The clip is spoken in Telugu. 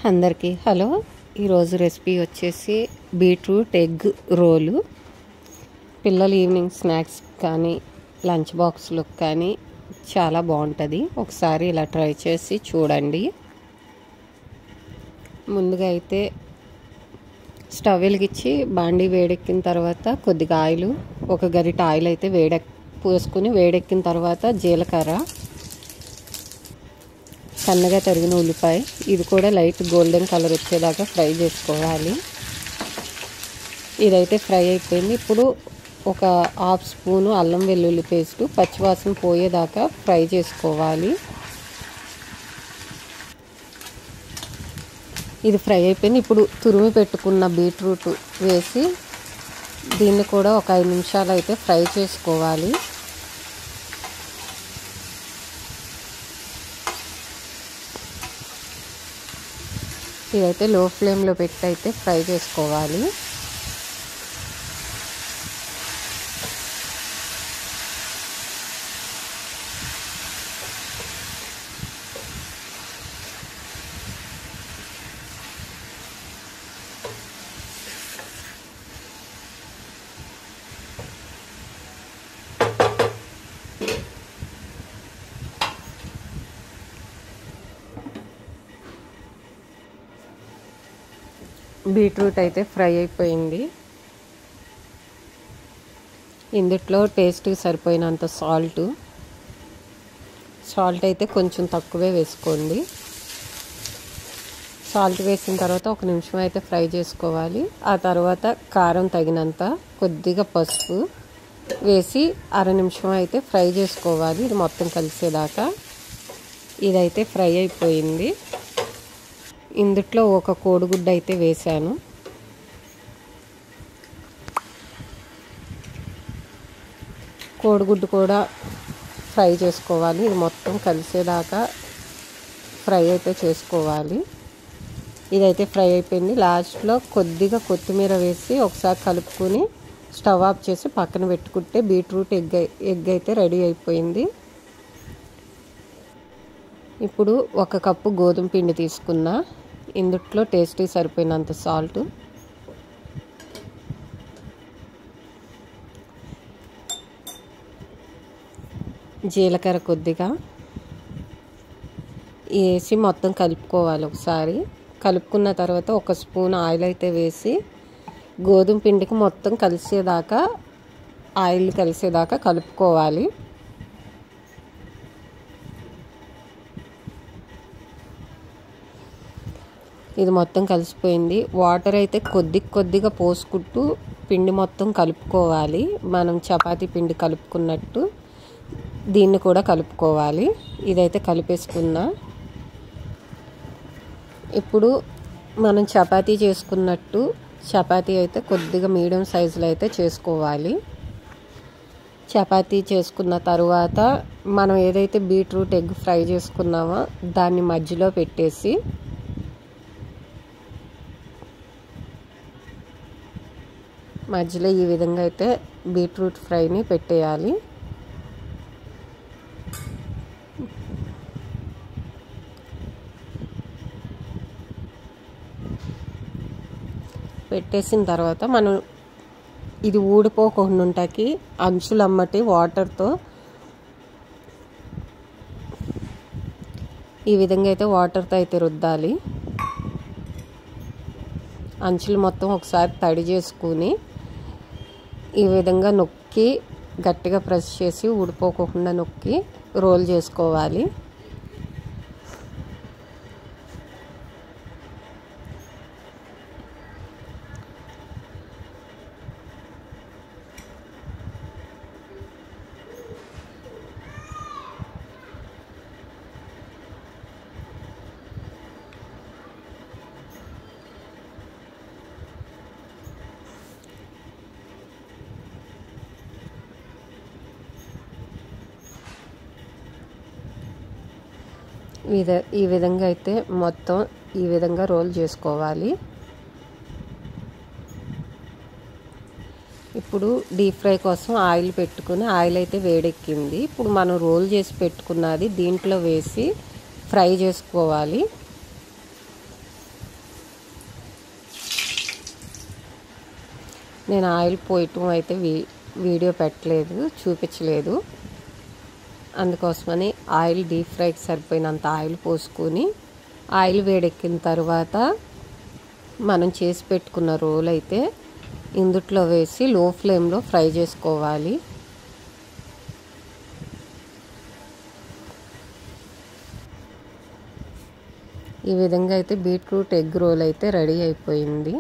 అందరికీ హలో. ఈరోజు రెసిపీ వచ్చేసి బీట్రూట్ ఎగ్ రోలు. పిల్లలు ఈవినింగ్ స్నాక్స్ కానీ లంచ్ బాక్స్లకు కానీ చాలా బాగుంటుంది. ఒకసారి ఇలా ట్రై చేసి చూడండి. ముందుగా అయితే స్టవ్ వెలిగించి బాండీ వేడెక్కిన తర్వాత కొద్దిగా ఆయిల్, ఒక గరిట ఆయిల్ అయితే పోసుకుని వేడెక్కిన తర్వాత జీలకర్ర, సన్నగా తరిగిన ఉల్లిపాయ, ఇది కూడా లైట్ గోల్డెన్ కలర్ వచ్చేదాకా ఫ్రై చేసుకోవాలి. ఇదైతే ఫ్రై అయిపోయింది. ఇప్పుడు ఒక హాఫ్ స్పూను అల్లం వెల్లుల్లి పేస్టు పచ్చివాసన పోయేదాకా ఫ్రై చేసుకోవాలి. ఇది ఫ్రై అయిపోయింది. ఇప్పుడు తురిమి పెట్టుకున్న బీట్రూట్ వేసి దీన్ని కూడా ఒక 5 నిమిషాలు అయితే ఫ్రై చేసుకోవాలి. ఇదైతే లో ఫ్లేమ్లో పెట్టి అయితే ఫ్రై చేసుకోవాలి. బీట్రూట్ అయితే ఫ్రై అయిపోయింది. ఇందులో టేస్ట్కి సరిపోయినంత సాల్ట్ అయితే కొంచెం తక్కువే వేసుకోండి. సాల్ట్ వేసిన తర్వాత 1 నిమిషం అయితే ఫ్రై చేసుకోవాలి. ఆ తర్వాత కారం తగినంత, కొద్దిగా పసుపు వేసి 1/2 నిమిషం అయితే ఫ్రై చేసుకోవాలి. ఇది మొత్తం కలిసేదాకా. ఇదైతే ఫ్రై అయిపోయింది. ఇందులో ఒక కోడిగుడ్డు అయితే వేసాను. కోడిగుడ్డు కూడా ఫ్రై చేసుకోవాలి. ఇది మొత్తం కలిసేదాకా ఫ్రై అయితే చేసుకోవాలి. ఇదైతే ఫ్రై అయిపోయింది. లాస్ట్లో కొద్దిగా కొత్తిమీర వేసి ఒకసారి కలుపుకొని స్టవ్ ఆఫ్ చేసి పక్కన పెట్టుకుంటే బీట్రూట్ ఎగ్ అయితే రెడీ అయిపోయింది. ఇప్పుడు 1 కప్పు గోధుమ పిండి తీసుకున్నా. ఇందులో టేస్ట్కి సరిపోయినంత సాల్ట్, జీలకర్ర కొద్దిగా వేసి మొత్తం కలుపుకోవాలి. ఒకసారి కలుపుకున్న తర్వాత 1 స్పూన్ ఆయిల్ అయితే వేసి గోధుమ పిండికి మొత్తం ఆయిల్ కలిసేదాకా కలుపుకోవాలి. ఇది మొత్తం కలిసిపోయింది. వాటర్ అయితే కొద్దిగా పోసుకుంటూ పిండి మొత్తం కలుపుకోవాలి. మనం చపాతీ పిండి కలుపుకున్నట్టు దీన్ని కూడా కలుపుకోవాలి. ఇదైతే కలిపేసుకున్నా. ఇప్పుడు మనం చపాతీ చేసుకున్నట్టు చపాతీ అయితే కొద్దిగా మీడియం సైజులో అయితే చేసుకోవాలి. చపాతీ చేసుకున్న తర్వాత మనం ఏదైతే బీట్రూట్ ఎగ్ ఫ్రై చేసుకున్నామో దాన్ని మధ్యలో పెట్టేసి మధ్యలో ఈ విధంగా అయితే బీట్రూట్ ఫ్రైని పెట్టేయాలి. పెట్టేసిన తర్వాత మనం ఇది ఊడిపోకుండా అంచులమ్మటి వాటర్తో ఈ విధంగా అయితే వాటర్తో అయితే రుద్దాలి. అంచులు మొత్తం ఒకసారి తడి చేసుకుని ఈ విధంగా నొక్కి గట్టిగా ప్రెస్ చేసి ఊడిపోకుండా నొక్కి రోల్ చేసుకోవాలి. ఈ విధంగా అయితే మొత్తం ఈ విధంగా రోల్ చేసుకోవాలి. ఇప్పుడు డీప్ ఫ్రై కోసం ఆయిల్ పెట్టుకుని ఆయిల్ అయితే వేడెక్కింది. ఇప్పుడు మనం రోల్ చేసి పెట్టుకున్నది దీంట్లో వేసి ఫ్రై చేసుకోవాలి. నేను ఆయిల్ పోయటం అయితే వీడియో పెట్టలేదు, చూపించలేదు. అందుకోసమని ఆయిల్ డీప్ ఫ్రైకి సరిపోయినంత ఆయిల్ పోసుకొని ఆయిల్ వేడెక్కిన తర్వాత మనం చేసి పెట్టుకున్న రోల్ అయితే ఇందుట్లో వేసి లో ఫ్లేమ్లో ఫ్రై చేసుకోవాలి. ఈ విధంగా అయితే బీట్రూట్ ఎగ్ రోల్ అయితే రెడీ అయిపోయింది.